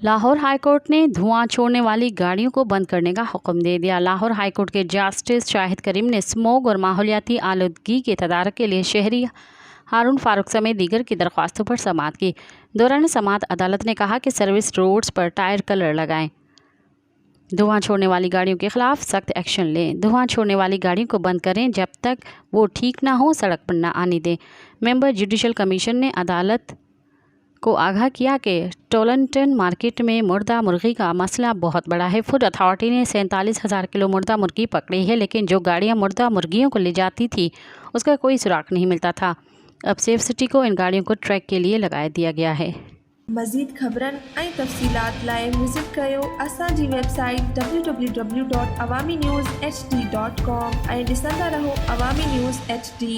Lahore high court ने धुआं छोड़ने वाली गाड़ियों को बंद करने का हुक्म दे दिया। लाहौर हाईकोर्ट के जस्टिस शाहिद करीम ने स्मोग और माहौलियाती आलूदगी के तदारक के लिए शहरी हारून फारूक समेत दीगर की दरख्वास्तों पर समाअत की। दौरान समाअत अदालत ने कहा कि सर्विस रोड्स पर टायर कलर लगाएं, धुआं छोड़ने वाली गाड़ियों के खिलाफ सख्त एक्शन लें, धुआं छोड़ने वाली गाड़ियों को बंद करें, जब तक वो ठीक ना हो सड़क पर ना आने दें। मेंबर जुडिशल कमीशन ने अदालत को आगाह किया कि टोलंटन मार्केट में मुर्दा मुर्गी का मसला बहुत बड़ा है। फूड अथॉरिटी ने 47,000 किलो मुर्दा मुर्गी पकड़ी है, लेकिन जो गाड़ियां मुर्दा मुर्गियों को ले जाती थी उसका कोई सुराग नहीं मिलता था। अब सेफ सिटी को इन गाड़ियों को ट्रैक के लिए लगा दिया गया है। मज़ीद ख़बरनि ऐं तफ़सीलात लाइ विज़िट कयो असांजी वेबसाइट www.awamiNewsHD.com ऐं ॾिसंदा रहो अवामी न्यूज़ HD।